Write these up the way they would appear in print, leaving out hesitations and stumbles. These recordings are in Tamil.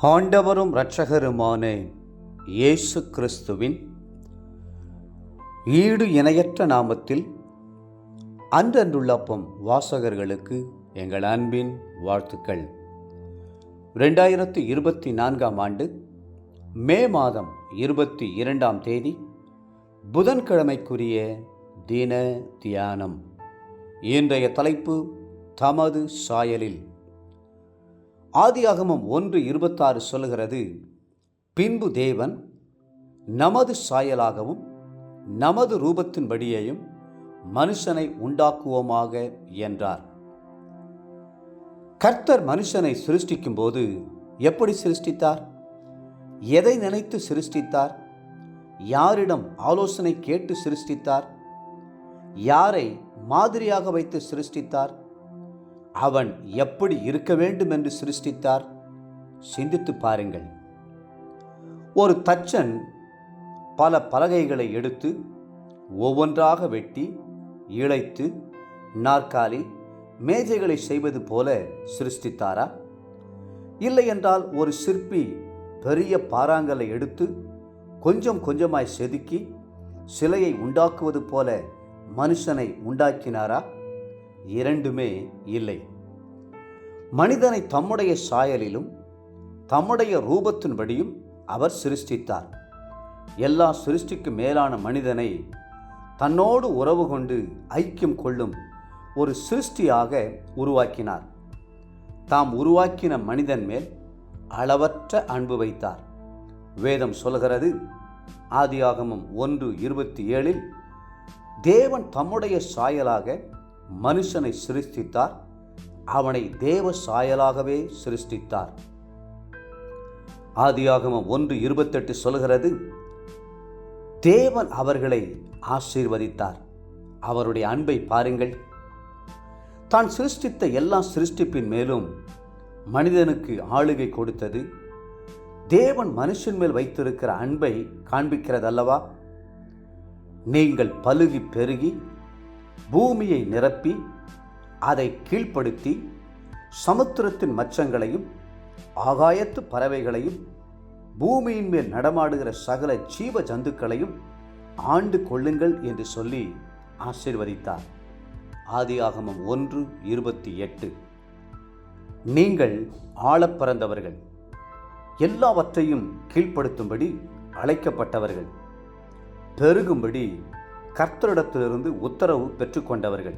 ஆண்டவரும் இரட்சகருமான இயேசு கிறிஸ்துவின் ஈடு இணையற்ற நாமத்தில் அன்றன்றுள்ளப்பம் வாசகர்களுக்கு எங்கள் அன்பின் வாழ்த்துக்கள். 2024 ஆண்டு மே மாதம் 22ஆம் தேதி புதன்கிழமைக்குரிய தின தியானம். இன்றைய தலைப்பு தமது சாயலில். ஆதியாகமம் 1:26 சொல்லுகிறது, பின்பு தேவன் நமது சாயலாகவும் நமது ரூபத்தின்படியேயும் மனுஷனை உண்டாக்குவோமாக என்றார். கர்த்தர் மனுஷனை சிருஷ்டிக்கும் போது எப்படி சிருஷ்டித்தார்? எதை நினைத்து சிருஷ்டித்தார்? யாரிடம் ஆலோசனை கேட்டு சிருஷ்டித்தார்? யாரை மாதிரியாக வைத்து சிருஷ்டித்தார்? அவன் எப்படி இருக்க வேண்டும் என்று சிருஷ்டித்தார்? சிந்தித்து பாருங்கள். ஒரு தச்சன் பல பலகைகளை எடுத்து ஒவ்வொன்றாக வெட்டி இழைத்து நாற்காலி மேஜைகளை செய்வது போல சிருஷ்டித்தாரா? இல்லை என்றால் ஒரு சிற்பி பெரிய பாறாங்கலை எடுத்து கொஞ்சம் கொஞ்சமாய் செதுக்கி சிலையை உண்டாக்குவது போல மனுஷனை உண்டாக்கினாரா? இரண்டுமே இல்லை. மனிதனை தம்முடைய சாயலிலும் தம்முடைய ரூபத்தின்படியும் அவர் சிருஷ்டித்தார். எல்லா சிருஷ்டிக்கு மேலான மனிதனை தன்னோடு உறவு கொண்டு ஐக்கியம் கொள்ளும் ஒரு சிருஷ்டியாக உருவாக்கினார். தாம் உருவாக்கின மனிதன் மேல் அளவற்ற அன்பு வைத்தார். வேதம் சொல்கிறது, ஆதியாகமம் 1:27, தேவன் தம்முடைய சாயலாக மனுஷனை சிருஷ்டித்தார், அவனை தேவ சாயலாகவே சிருஷ்டித்தார். ஆதியாகமம் 1:28 சொல்கிறது, தேவன் அவர்களை ஆசீர்வதித்தார். அவருடைய அன்பை பாருங்கள். தான் சிருஷ்டித்த எல்லா சிருஷ்டிப்பின் மேலும் மனிதனுக்கு ஆளுகை கொடுத்தது தேவன் மனுஷன் மேல் வைத்திருக்கிற அன்பை காண்பிக்கிறதல்லவா? நீங்கள் பலுகி பெருகி பூமியை நிரப்பி அதை கீழ்ப்படுத்தி சமுத்திரத்தின் மச்சங்களையும் ஆகாயத்து பறவைகளையும் பூமியின் மேல் நடமாடுகிற சகல ஜீவ ஜந்துக்களையும் ஆண்டு கொள்ளுங்கள் என்று சொல்லி ஆசீர்வதித்தார். ஆதியாகமம் 1:28. நீங்கள் ஆளப் பிறந்தவர்கள், எல்லாவற்றையும் கீழ்ப்படுத்தும்படி அழைக்கப்பட்டவர்கள், பெருகும்படி கர்த்தரிடத்திலிருந்து உத்தரவு பெற்றுக்கொண்டவர்கள்.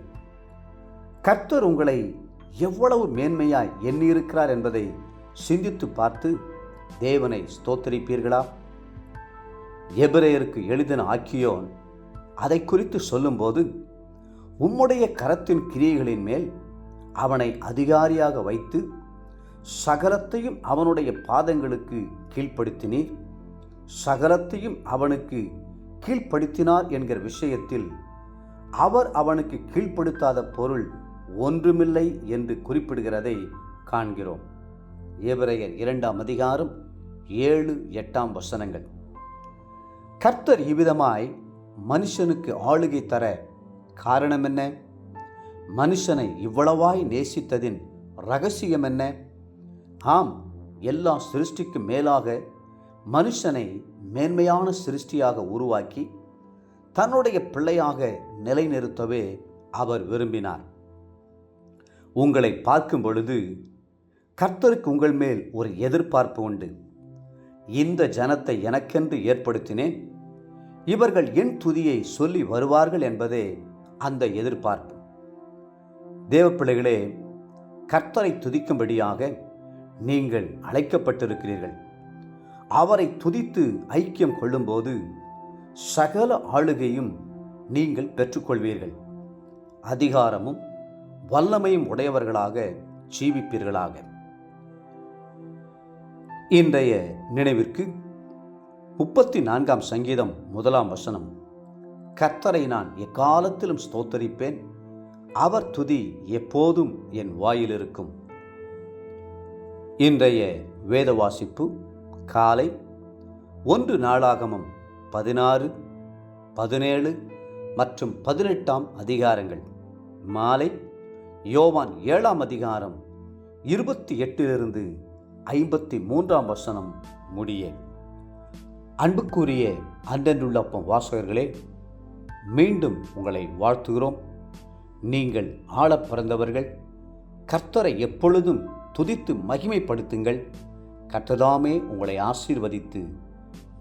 கர்த்தர் உங்களை எவ்வளவு மேன்மையாய் எண்ணியிருக்கிறார் என்பதை சிந்தித்து பார்த்து தேவனை ஸ்தோத்திரிப்பீர்களா? எபிரேயருக்கு எழுதின ஆக்கியோன் அதை குறித்து சொல்லும்போது, உம்முடைய கரத்தின் கிரியைகளின் மேல் அவனை அதிகாரியாக வைத்து சகலத்தையும் அவனுடைய பாதங்களுக்கு கீழ்ப்படுத்தினீர், சகலத்தையும் அவனுக்கு கீழ்ப்படுத்தினார் என்கிற விஷயத்தில் அவர் அவனுக்கு கீழ்ப்படுத்தாத பொருள் ஒன்றுமில்லை என்று குறிப்பிடுகிறதை காண்கிறோம். எபிரேயர் 2ஆம் அதிகாரம் 7-8 வசனங்கள். கர்த்தர் இவ்விதமாய் மனுஷனுக்கு ஆளுகை தர காரணம் என்ன? மனுஷனை இவ்வளவாய் நேசித்ததின் ரகசியம் என்ன? ஆம், எல்லா சிருஷ்டிக்கு மேலாக மனுஷனை மேன்மையான சிருஷ்டியாக உருவாக்கி தன்னுடைய பிள்ளையாக நிலைநிறுத்தவே அவர் விரும்பினார். உங்களை பார்க்கும் பொழுது கர்த்தருக்கு உங்கள் மேல் ஒரு எதிர்பார்ப்பு உண்டு. இந்த ஜனத்தை எனக்கென்று ஏற்படுத்தினேன், இவர்கள் என் துதியை சொல்லி வருவார்கள் என்பதே அந்த எதிர்பார்ப்பு. தேவப்பிள்ளைகளே, கர்த்தரை துதிக்கும்படியாக நீங்கள் அழைக்கப்பட்டிருக்கிறீர்கள். அவரை துதித்து ஐக்கியம் கொள்ளும்போது சகல ஆளுகையும் நீங்கள் பெற்றுக்கொள்வீர்கள். அதிகாரமும் வல்லமையும் உடையவர்களாக ஜீவிப்பீர்களாக. இன்றைய நினைவிற்கு 34ஆம் சங்கீதம் 1ஆம் வசனம், கர்த்தரை நான் எக்காலத்திலும் ஸ்தோத்தரிப்பேன், அவர் துதி எப்போதும் என் வாயில் இருக்கும். இன்றைய வேத வாசிப்பு காலை 1 நாளாகமம் 16, 17 மற்றும் 18ஆம் அதிகாரங்கள். மாலை யோவான் 7ஆம் அதிகாரம் 28 53 வசனம் முடிய. அன்புக்குரிய அன்றன்றுள்ளப்பம் வாசகர்களே, மீண்டும் உங்களை வாழ்த்துகிறோம். நீங்கள் ஆளப் பிறந்தவர்கள். கர்த்தரை எப்பொழுதும் துதித்து மகிமைப்படுத்துங்கள். கர்த்ததாமே உங்களை ஆசீர்வதித்து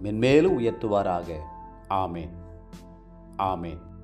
மென்மேலும் உயர்த்துவாராக. ஆமேன். ஆமேன்.